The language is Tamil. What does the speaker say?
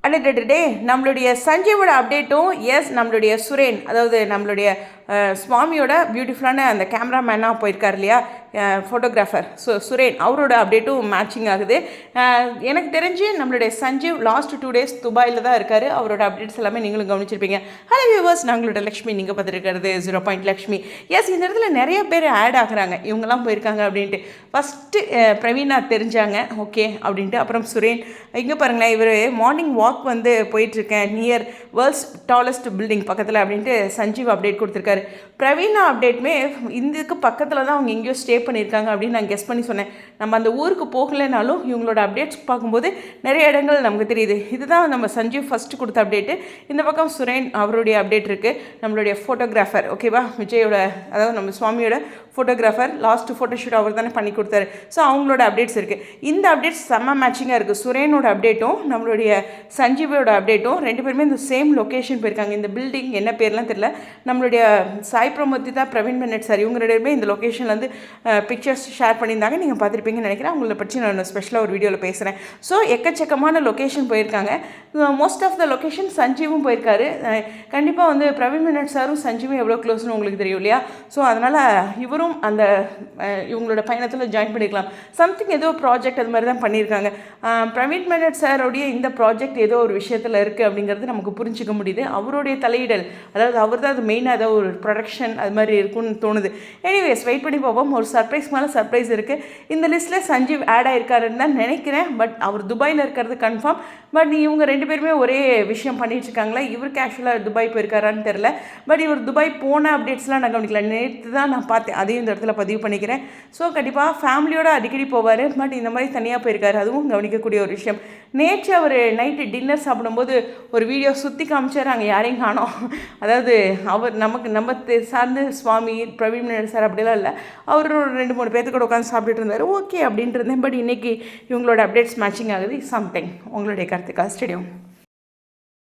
அடடே நம்மளுடைய சஞ்சீவோட அப்டேட்டும் எஸ் நம்மளுடைய சுரேன் அதாவது நம்மளுடைய சுவாமியோட பியூட்டிஃபுல்லான அந்த கேமராமேனாக போயிருக்கார் இல்லையா ஃபோட்டோகிராஃபர் சுரேன் அவரோட அப்டேட்டும் மேட்சிங் ஆகுது. எனக்கு தெரிஞ்சு நம்மளுடைய சஞ்சீவ் லாஸ்ட் 2 days துபாயில் தான் இருக்கார். அவரோட அப்டேட்ஸ் எல்லாமே நீங்களும் கவனிச்சிருப்பீங்க. ஹலோ வியூவர்ஸ், நாங்களோட லக்ஷ்மி, நீங்கள் பார்த்துருக்கிறது 0 லக்ஷ்மி. எஸ், இந்த இடத்துல நிறைய பேர் ஆட் ஆகுறாங்க, இவங்கெல்லாம் போயிருக்காங்க அப்படின்ட்டு. ஃபஸ்ட்டு பிரவீனா தெரிஞ்சாங்க, ஓகே அப்படின்ட்டு. அப்புறம் சுரேன், இங்கே பாருங்களேன், இவர் மார்னிங் வாக் வந்து போயிட்டுருக்கேன் நியர் வேர்ல்ட்ஸ் டாலஸ்ட் பில்டிங் பக்கத்தில் அப்படின்ட்டு சஞ்சீவ் அப்டேட் கொடுத்துருக்காரு. பிரவீனா அப்டேட்டுமே இதுக்கு பக்கத்தில் தான் அவங்க எங்கேயோ ஸ்டே பண்ணியிருக்காங்க அப்படின்னு நான் கெஸ் பண்ணி சொன்னேன். நம்ம அந்த ஊருக்கு போகலைனாலும் இவங்களோட அப்டேட்ஸ் பார்க்கும்போது நிறைய இடங்கள் நமக்கு தெரியுது. இதுதான் நம்ம சஞ்சீவ் ஃபஸ்ட்டு கொடுத்த அப்டேட்டு. இந்த பக்கம் சுரேன் அவருடைய அப்டேட் இருக்குது. நம்மளுடைய ஃபோட்டோகிராஃபர், ஓகேவா, விஜயோட அதாவது நம்ம சுவாமியோட ஃபோட்டோகிராஃபர் லாஸ்ட் ஃபோட்டோஷூட் அவர் தானே பண்ணி கொடுத்தாரு. ஸோ அவங்களோட அப்டேட்ஸ் இருக்குது. இந்த அப்டேட்ஸ் செம்ம மேட்சிங்காக இருக்குது. சுரேனோட அப்டேட்டும் நம்மளுடைய சஞ்சீவோட அப்டேட்டும் 2 பேருமே இந்த சேம் லொக்கேஷன் போயிருக்காங்க. இந்த பில்டிங் என்ன பேர்லாம் தெரியல. நம்மளுடைய சாய் பிரமோதிதா, பிரவீன் பென்னட் சார், இவங்க 2 பேருமே இந்த லொக்கேஷனில் வந்து பிக்சர்ஸ் ஷேர் பண்ணியிருந்தாங்க. நீங்கள் பார்த்துருப்பீங்கன்னு நினைக்கிறேன். அவங்கள பற்றி நான் ஸ்பெஷலாக ஒரு வீடியோவில் பேசுகிறேன். ஸோ எக்கச்சக்கமான லொக்கேஷன் போயிருக்காங்க. மோஸ்ட் ஆஃப் த லொக்கேஷன் சஞ்சீவும் போயிருக்காரு. கண்டிப்பாக வந்து பிரவீன் பென்னட் சாரும் சஞ்சீவும் எவ்வளோ க்ளோஸ்னு உங்களுக்கு தெரியும் இல்லையா? ஸோ அதனால் இவரும் அந்த இவங்களோட பயணத்தில் ஜாயின் பண்ணிக்கலாம். சம்திங் ஏதோ ப்ராஜெக்ட் அது மாதிரி தான் பண்ணியிருக்காங்க. பிரவீன் பென்னட் சாரோடைய இந்த ப்ராஜெக்ட் ஏதோ ஒரு விஷயத்தில் இருக்குது அப்படிங்கிறது நமக்கு புரிஞ்சிக்க முடியுது. அவருடைய தலையிடல், அதாவது அவர் தான் அது மெயினாக ஏதோ ஒரு ப்ரொடக்ஷன் அது மாதிரி இருக்குன்னு தோணுது. எனிவேஸ், வெயிட் பண்ணி பார்ப்போம். ஒரு சர்ப்ரைஸ் மேலே சர்ப்ரைஸ் இருக்குது. இந்த லிஸ்ட்டில் சஞ்சீவ் ஆட் ஆகிருக்காருன்னு தான் நினைக்கிறேன். பட் அவர் துபாயில் இருக்கிறது கன்ஃபார்ம். பட் இவங்க 2 பேருமே ஒரே விஷயம் பண்ணிட்டு இருக்காங்களா? இவர் கேஷுவலாக துபாய் போயிருக்காரான்னு தெரில. பட் இவர் துபாய் போன அப்டேட்ஸ்லாம் நான் கவனிக்கல. நேற்று தான் நான் பார்த்தேன். அதையும் இந்த இடத்துல பதிவு பண்ணிக்கிறேன். ஸோ கண்டிப்பாக ஃபேமிலியோடு அடிக்கடி போவார். பட் இந்த மாதிரி தனியாக போயிருக்காரு, அதுவும் கவனிக்கக்கூடிய ஒரு விஷயம். நேற்று அவர் நைட்டு டின்னர் சாப்பிடும்போது ஒரு வீடியோ சுற்றி காமிச்சார். அங்கே யாரையும் காணோம். அதாவது அவர் நம்ம சார்ந்து சுவாமி பிரவீன் பென்னட் சார் அப்படிலாம் இல்லை. அவர் ஒரு 2-3 பேர்த்து கூட உட்காந்து சாப்பிட்டுட்டு இருந்தார். ஓகே அப்படின்ட்டு இருந்தேன். பட் இன்றைக்கி இவங்களோட அப்டேட்ஸ் மேட்சிங் ஆகுது. சம்திங் உங்களுடைய கருத்துக்கா ஸ்டேடியம்.